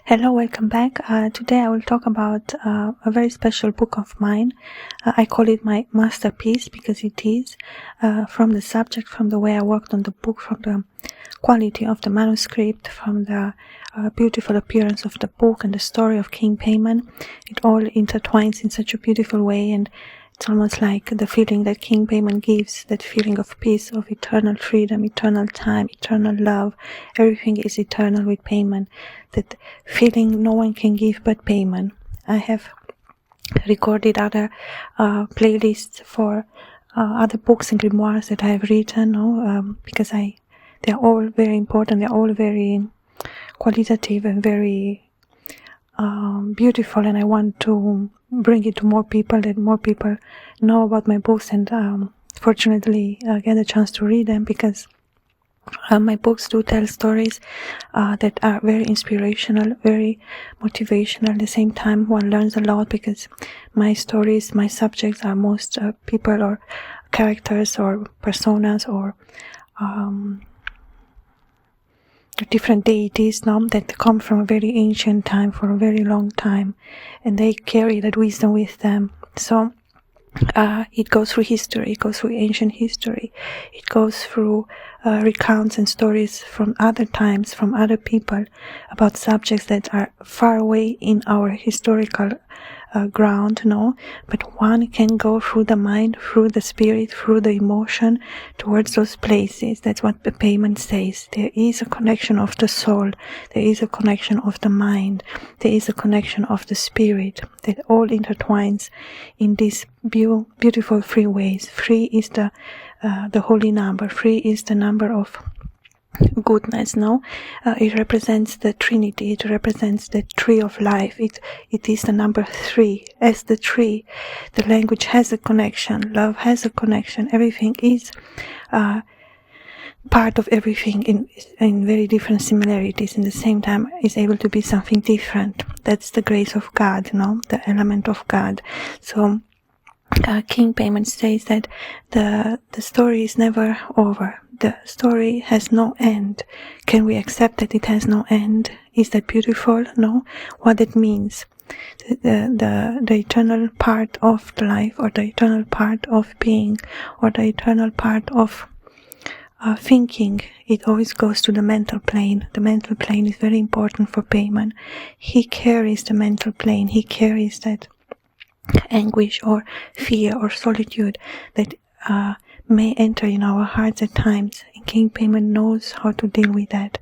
Hello, welcome back. Today I will talk about a very special book of mine. I call it my masterpiece because it is, from the subject, from the way I worked on the book, from the quality of the manuscript, from the beautiful appearance of the book and the story of King Paimon. It all intertwines in such a beautiful way, and it's almost like the feeling that King Paimon gives, that feeling of peace, of eternal freedom, eternal time, eternal love. Everything is eternal with Paimon. That feeling no one can give but Paimon. I have recorded other playlists for other books and grimoires that I have written, because they're all very important. They're all very qualitative and very beautiful, and I want to bring it to more people, that more people know about my books and fortunately get a chance to read them, because my books do tell stories that are very inspirational, very motivational. At the same time, one learns a lot, because my stories, my subjects are most people or characters or personas or different deities that come from a very ancient time, for a very long time, and they carry that wisdom with them. So it goes through history, it goes through ancient history, it goes through recounts and stories from other times, from other people, about subjects that are far away in our historical ground, but one can go through the mind, through the spirit, through the emotion, towards those places. That's what the Paimon says. There is a connection of the soul, there is a connection of the mind, there is a connection of the spirit, that all intertwines in these beautiful three ways. Three is the holy number. Three is the number of goodness. It represents the Trinity. It represents the tree of life. It is the number 3. As the tree, the language has a connection, love has a connection. Everything is part of everything in very different similarities. In the same time, is able to be something different. That's the grace of God, the element of God. So King Paimon says that the story is never over. The story has no end. Can we accept that it has no end? Is that beautiful? No. What it means? The eternal part of the life, or the eternal part of being, or the eternal part of thinking, it always goes to the mental plane. The mental plane is very important for Paimon. He carries the mental plane. He carries that anguish or fear or solitude that may enter in our hearts at times, and King Paimon knows how to deal with that.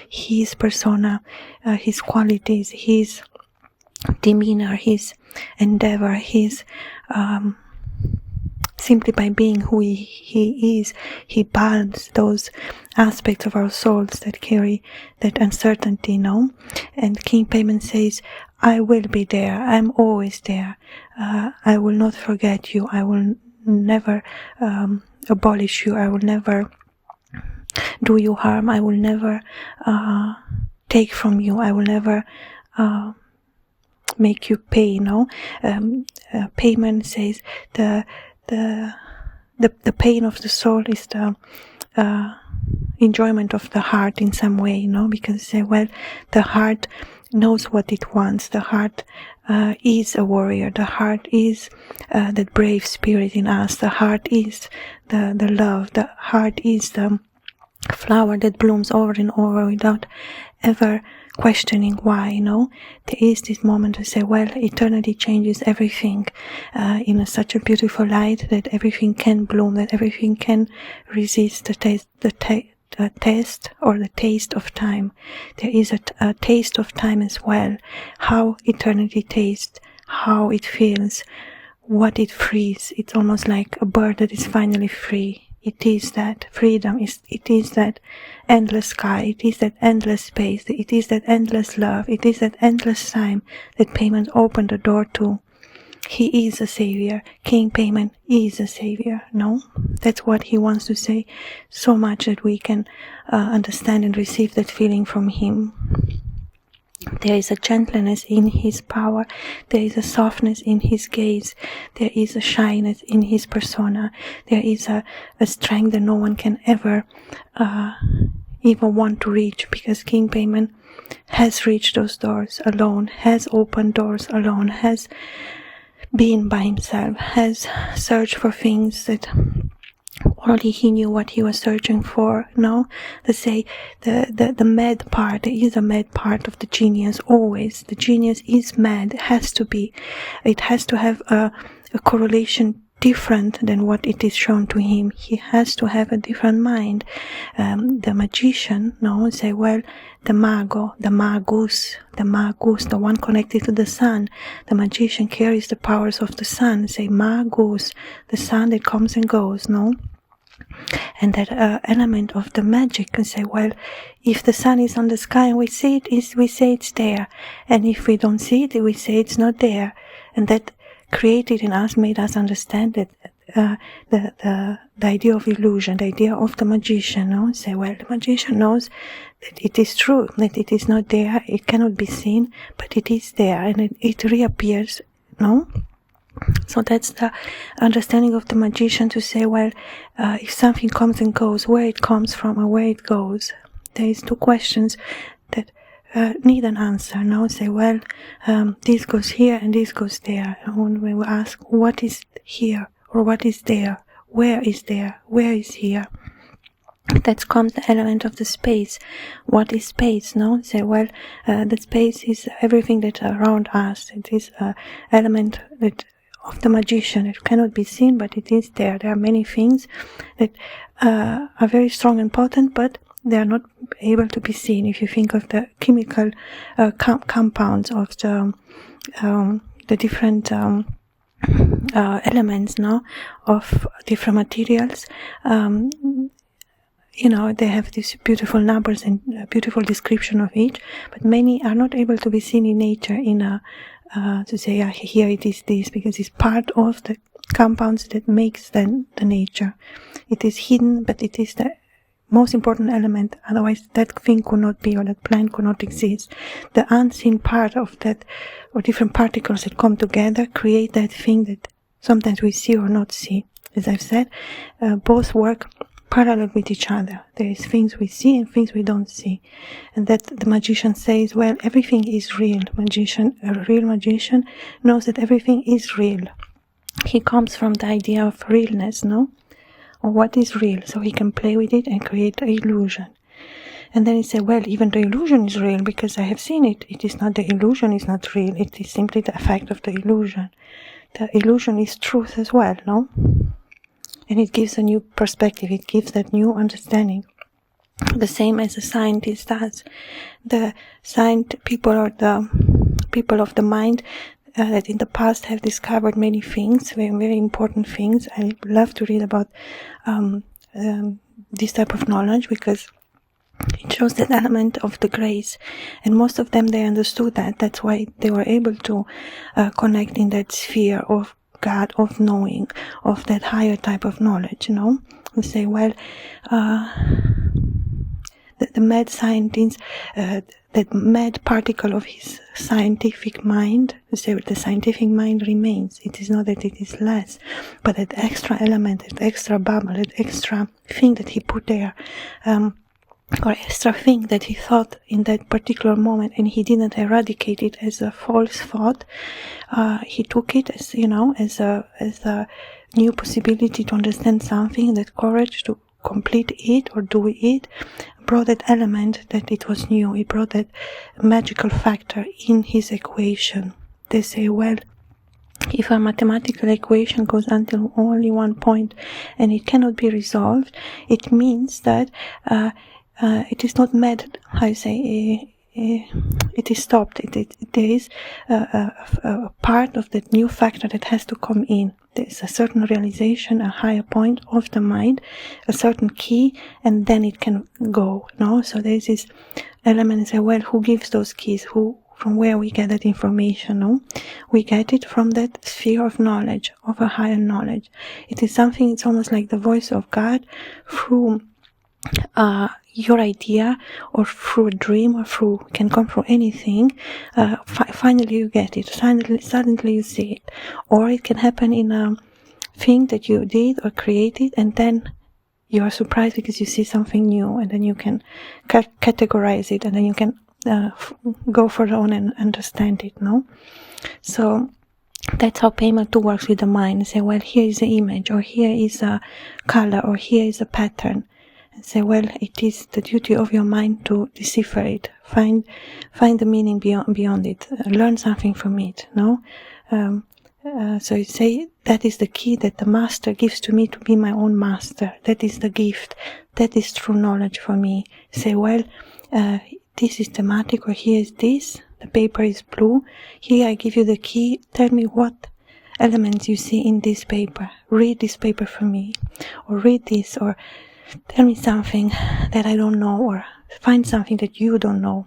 His persona, his qualities, his demeanor, his endeavor, his simply by being who he is, he balances those aspects of our souls that carry that uncertainty, And King Paimon says, I will be there, I'm always there, I will not forget you, I will never abolish you, I will never do you harm, I will never take from you, I will never make you pay. Paimon says the pain of the soul is the enjoyment of the heart in some way, because the heart knows what it wants. The heart is a warrior. The heart is that brave spirit in us. The heart is the love. The heart is the flower that blooms over and over without ever questioning why. There is this moment to say, eternity changes everything in such a beautiful light that everything can bloom, that everything can resist the taste of time. There is a taste of time as well. How eternity tastes, how it feels, what it frees. It's almost like a bird that is finally free. It is that freedom. It is that endless sky. It is that endless space. It is that endless love. It is that endless time that Paimon opened the door to. He is a savior. King Paimon is a savior. That's what he wants to say, so much that we can understand and receive that feeling from him. There is a gentleness in his power, there is a softness in his gaze, there is a shyness in his persona, there is a strength that no one can ever even want to reach, because King Paimon has reached those doors alone, has opened doors alone, has been by himself, has searched for things that only he knew what he was searching for. No, let's say the mad part, there is a mad part of the genius always. The genius is mad, it has to be. It has to have a correlation different than what it is shown to him. He has to have a different mind. The magician, no, say, well, the mago, the magus, the one connected to the sun. The magician carries the powers of the sun. Say, magus, the sun that comes and goes, no? And that element of the magic can say, well, if the sun is on the sky and we see it, we say it's there. And if we don't see it, we say it's not there. And that created in us, made us understand that the idea of illusion, the idea of the magician, no? Say, well, the magician knows that it is true, that it is not there, it cannot be seen, but it is there, and it reappears, no? So that's the understanding of the magician, to say, well, if something comes and goes, where it comes from and where it goes. There is two questions that need an answer. Now say, well, this goes here and this goes there. And when we ask, what is here or what is there? Where is there? Where is here? That comes the element of the space. What is space? No, say, well, the space is everything that's around us. It is an element that of the magician. It cannot be seen, but it is there. There are many things that are very strong and potent, but they are not able to be seen. If you think of the chemical compounds of the different elements, no, of different materials, you know, they have these beautiful numbers and beautiful description of each, but many are not able to be seen in nature in a to say, here it is this, because it's part of the compounds that makes then the nature. It is hidden, but it is the most important element. Otherwise that thing could not be, or that plant could not exist. The unseen part of that, or different particles that come together, create that thing that sometimes we see or not see. As I've said, both work parallel with each other. There is things we see and things we don't see. And that the magician says, well, everything is real. A real magician knows that everything is real. He comes from the idea of realness, no? Or what is real, so he can play with it and create an illusion. And then he said, well, even the illusion is real because I have seen it. It is not, the illusion is not real. It is simply the effect of the illusion. The illusion is truth as well, no? And it gives a new perspective. It gives that new understanding. The same as a scientist does. The people, or the people of the mind that in the past have discovered many things, very, very important things. I love to read about this type of knowledge, because it shows that element of the grace. And most of them, they understood that. That's why they were able to connect in that sphere of God, of knowing, of that higher type of knowledge, you know. We say, well, the mad scientist, that mad particle of his scientific mind, we say the scientific mind remains. It is not that it is less, but that extra element, that extra bubble, that extra thing that he put there, or extra thing that he thought in that particular moment, and he didn't eradicate it as a false thought. He took it as, you know, as a new possibility to understand something, that courage to complete it or do it, brought that element that it was new. It brought that magical factor in his equation. They say, well, if a mathematical equation goes until only one point and it cannot be resolved, it means that it is not mad, I say, it is stopped. There is a part of that new factor that has to come in. There is a certain realization, a higher point of the mind, a certain key, and then it can go. No, so there is this element. Say, well, who gives those keys? From where we get that information? No, we get it from that sphere of knowledge, of a higher knowledge. It is something. It's almost like the voice of God through your idea, or through a dream, or can come from anything. Finally you get it. Suddenly you see it. Or it can happen in a thing that you did or created, and then you are surprised because you see something new, and then you can categorize it, and then you can go further on and understand it, no? So that's how Paimon too works with the mind. Say, well, here is an image, or here is a color, or here is a pattern. And say, well, it is the duty of your mind to decipher it, find the meaning beyond it, learn something from it, no? So you say, that is the key that the master gives to me to be my own master. That is the gift. That is true knowledge for me. Say, well, this is thematic, or here is this. The paper is blue. Here I give you the key. Tell me what elements you see in this paper. Read this paper for me. Or read this, or tell me something that I don't know, or find something that you don't know.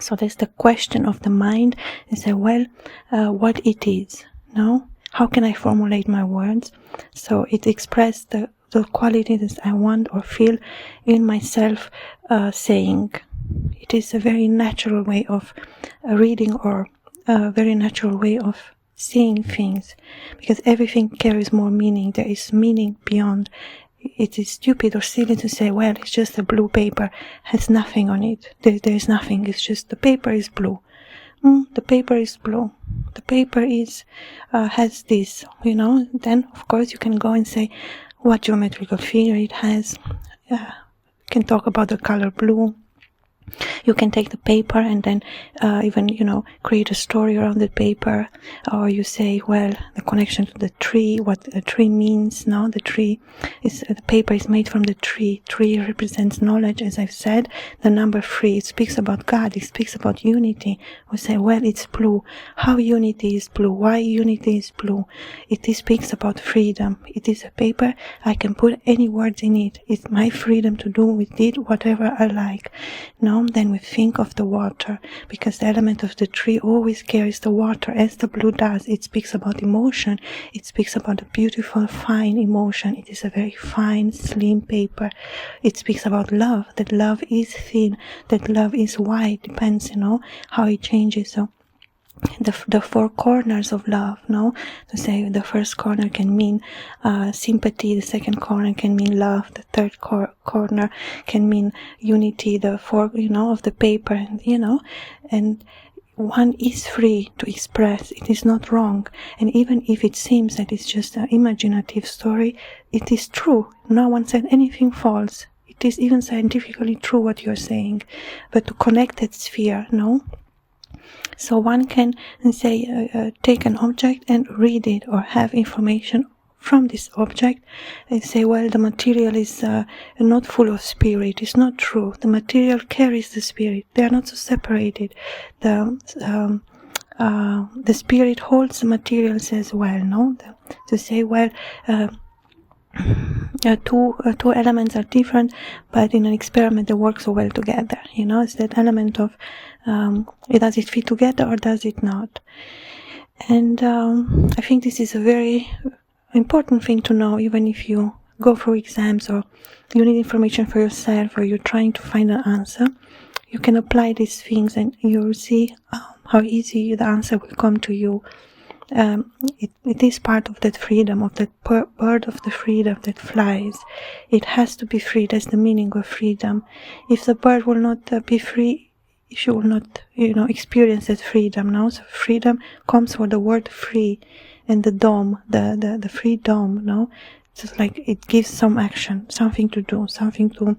So that's the question of the mind. And say, well, what it is. No? How can I formulate my words? So it expresses the qualities I want or feel in myself saying. It is a very natural way of reading, or a very natural way of seeing things, because everything carries more meaning. There is meaning beyond. It is stupid or silly to say, well, it's just a blue paper, has nothing on it. There is nothing, it's just the paper is blue. The paper is blue. The paper is has this, Then, of course, you can go and say what geometrical figure it has. You can talk about the color blue. You can take the paper and then even, create a story around the paper. Or you say, well, the connection to the tree, what the tree means. No, the tree is, the paper is made from the tree. Tree represents knowledge, as I've said. The number 3, it speaks about God. It speaks about unity. We say, well, it's blue. How unity is blue? Why unity is blue? It speaks about freedom. It is a paper. I can put any words in it. It's my freedom to do with it whatever I like. No, then we think of the water, because the element of the tree always carries the water, as the blue does. It speaks about emotion. It speaks about a beautiful, fine emotion. It is a very fine, slim paper. It speaks about love, that love is thin, that love is wide, depends, how it changes. So the 4 corners of love, to say the first corner can mean sympathy, the second corner can mean love, the third corner can mean unity, the 4 of the paper, and one is free to express. It is not wrong, and even if it seems that it's just an imaginative story, it is true. No one said anything false. It is even scientifically true what you're saying, but to connect that sphere, So one can say, take an object and read it, or have information from this object, and say, well, the material is not full of spirit. It's not true. The material carries the spirit. They are not so separated. The spirit holds the materials as well. To say, well, two elements are different, but in an experiment they work so well together. It's that element of does it fit together or does it not? And I think this is a very important thing to know, even if you go through exams or you need information for yourself, or you're trying to find an answer. You can apply these things and you'll see how easy the answer will come to you. It is part of that freedom, of that bird of the freedom that flies. It has to be free. That's the meaning of freedom. If the bird will not be free, she will not, experience that freedom. So freedom comes from the word free, and the dome, the free dome. Just like it gives some action, something to do, something to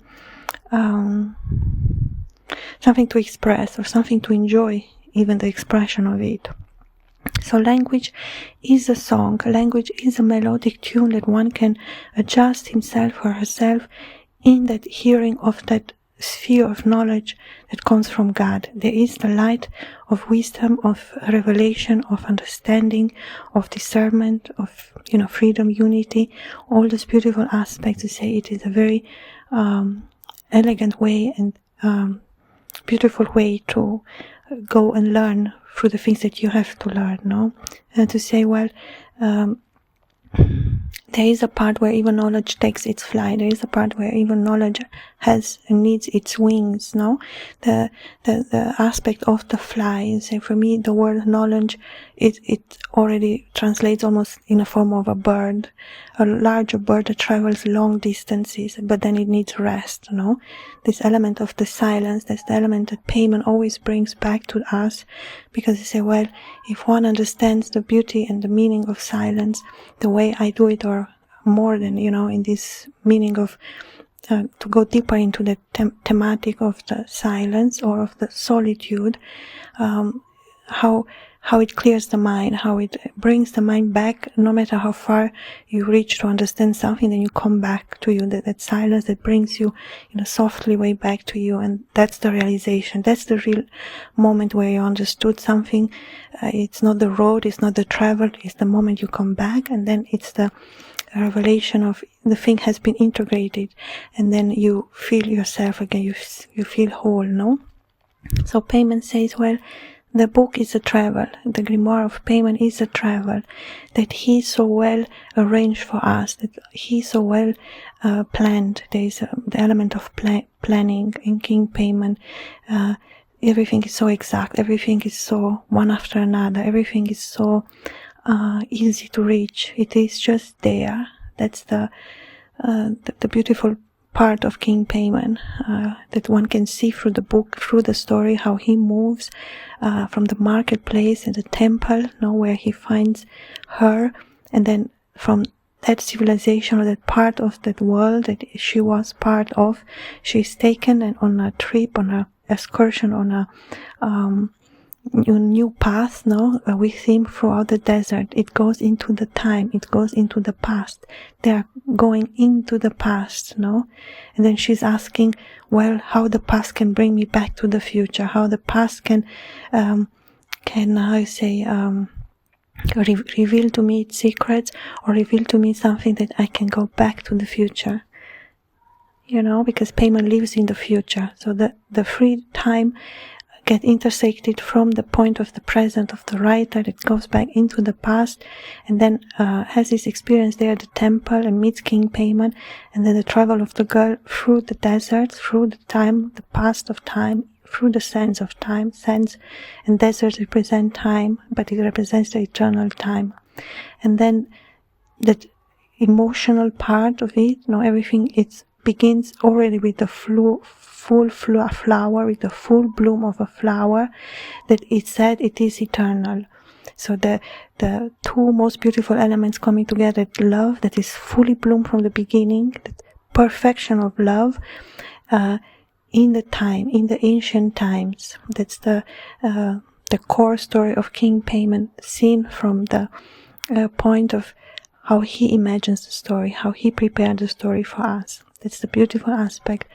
express, or something to enjoy, even the expression of it. So language is a song. Language is a melodic tune that one can adjust himself or herself in that hearing of that sphere of knowledge that comes from God. There is the light of wisdom, of revelation, of understanding, of discernment, of freedom, unity, all those beautiful aspects. To say it is a very elegant way and beautiful way to go and learn through the things that you have to learn, And to say, well, there is a part where even knowledge takes its flight. There is a part where even knowledge needs its wings, no? The aspect of the fly. And say, for me, the word knowledge, it already translates almost in a form of a bird, a larger bird that travels long distances, but then it needs rest, no? This element of the silence, that's the element that Paimon always brings back to us, because he say, well, if one understands the beauty and the meaning of silence, the way I do it, or more than, in this meaning of to go deeper into the thematic of the silence or of the solitude, how it clears the mind, how it brings the mind back, no matter how far you reach to understand something, then you come back to you, that silence that brings you in a softly way back to you. And that's the realization, that's the real moment where you understood something. It's not the road, it's not the travel, it's the moment you come back, and then it's the revelation of the thing has been integrated, and then you feel yourself again, you feel whole, no? So Paimon says, well, the book is a travel, the grimoire of Paimon is a travel that he so well arranged for us, that he so well planned. There is the element of planning in King Paimon. Everything is so exact, everything is so one after another, everything is so easy to reach. It is just there. That's the beautiful part of King Paimon, that one can see through the book, through the story, how he moves from the marketplace and the temple, where he finds her, and then from that civilization or that part of that world that she was part of, she's taken and on a trip, on a excursion, on a new path, with him throughout the desert. It goes into the time, it goes into the past. They are going into the past, and then she's asking, well, how the past can bring me back to the future, how the past can reveal to me its secrets, or reveal to me something that I can go back to the future, because Paimon lives in the future. So the free time get intersected from the point of the present of the writer that goes back into the past, and then has this experience there at the temple and meets King Paimon, and then the travel of the girl through the desert, through the time, the past of time, through the sense of time. Sense and desert represent time, but it represents the eternal time. And then that emotional part of it, everything, it begins already with the full flower, with the full bloom of a flower, that it said it is eternal. So the two most beautiful elements coming together, love that is fully bloomed from the beginning, the perfection of love in the ancient times. That's the core story of King Paimon, seen from the point of how he imagines the story, how he prepared the story for us. That's the beautiful aspect,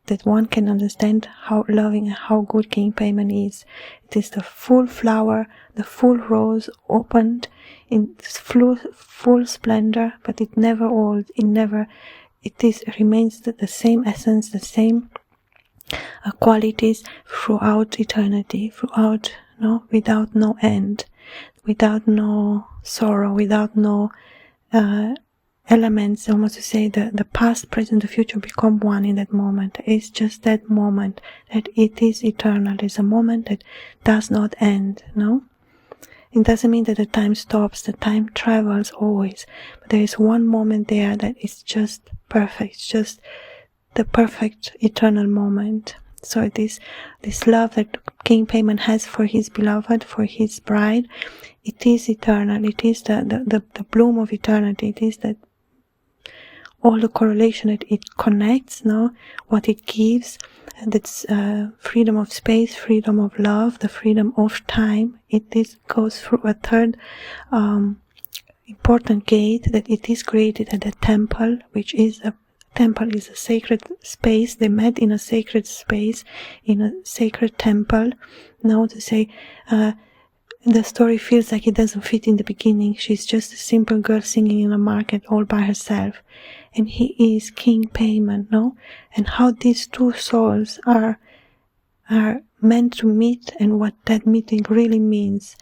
that one can understand how loving and how good King Paimon is. It is the full flower, the full rose opened in full splendor, but it never old, it remains the same essence, the same qualities throughout eternity, without no end, without no sorrow, without no elements, almost to say the past, present, the future become one in that moment. It's just that moment, that it is eternal. It's a moment that does not end, It doesn't mean that the time stops, the time travels always, but there is one moment there that is just perfect. It's just the perfect eternal moment. So it is this love that King Paimon has for his beloved, for his bride. It is eternal. It is the bloom of eternity. It is that all the correlation that it connects, what it gives, that's freedom of space, freedom of love, the freedom of time. Goes through a third important gate, that it is created at the temple, which is a sacred space. They met in a sacred space, in a sacred temple. To say, the story feels like it doesn't fit in the beginning. She's just a simple girl singing in a market all by herself. And he is King Paimon, And how these two souls are meant to meet, and what that meeting really means.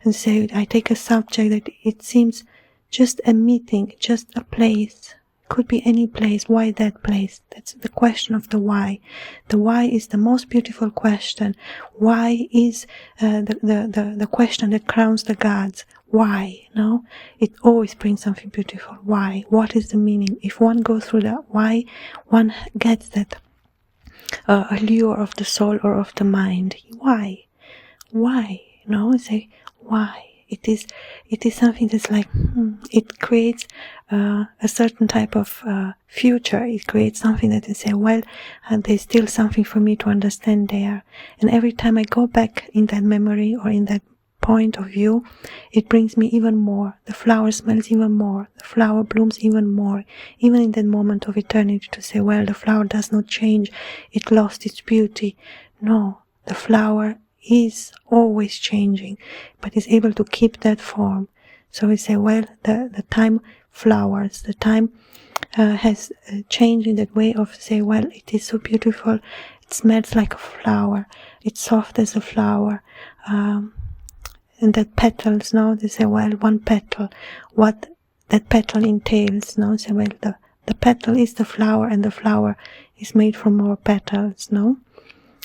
And say, I take a subject that it seems just a meeting, just a place, could be any place. Why that place? That's the question of the why. The why is the most beautiful question. Why is the question that crowns the gods. Why? No? It always brings something beautiful. Why? What is the meaning? If one goes through that why, one gets that allure of the soul or of the mind. Why? Why? No? Say, why? It is something that's like, it creates a certain type of future. It creates something that you say, well, there's still something for me to understand there. And every time I go back in that memory or in that point of view, it brings me even more. The flower smells even more. The flower blooms even more. Even in that moment of eternity, to say, well, the flower does not change. It lost its beauty. No, the flower is always changing, but is able to keep that form. So we say, well, the time flowers, the time has changed in that way of say, well, it is so beautiful, it smells like a flower, it's soft as a flower, and that petals, no, they say, well, one petal, what that petal entails, no, say, well, the petal is the flower, and the flower is made from more petals, no.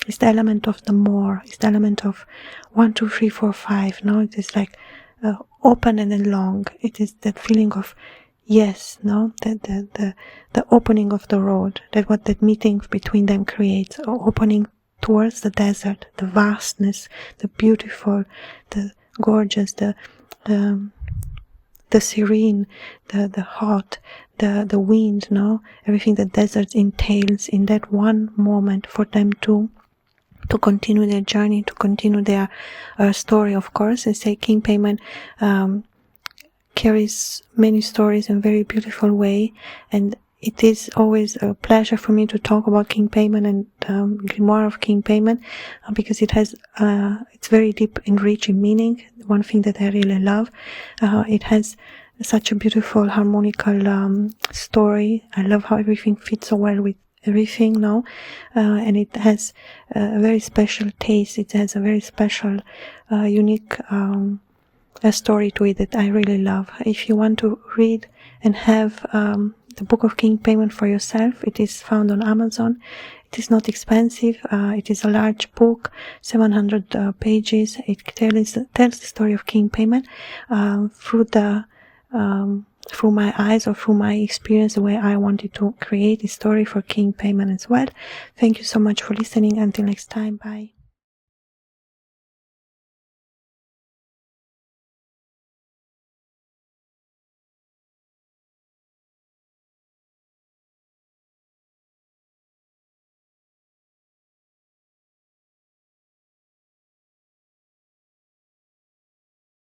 It's the element of the more. It's the element of 1, 2, 3, 4, 5. No, it is like open and then long. It is that feeling of yes. No, the opening of the road. That what that meeting between them creates. Opening towards the desert, the vastness, the beautiful, the gorgeous, the serene, the hot, the wind. No, everything the desert entails in that one moment for them to continue their journey, to continue their story, of course. And say King Paimon carries many stories in a very beautiful way, and it is always a pleasure for me to talk about King Paimon and Grimoire of King Paimon, because it has it's very deep and rich in meaning. One thing that I really love, it has such a beautiful harmonical story. I love how everything fits so well with everything now, and it has a very special taste. It has a very special unique a story to it that I really love. If you want to read and have the book of King Paimon for yourself, it is found on Amazon. It is not expensive. It is a large book, 700 pages. It tells the story of King Paimon through my eyes, or through my experience, the way I wanted to create a story for King Paimon as well. Thank you so much for listening. Until next time, bye.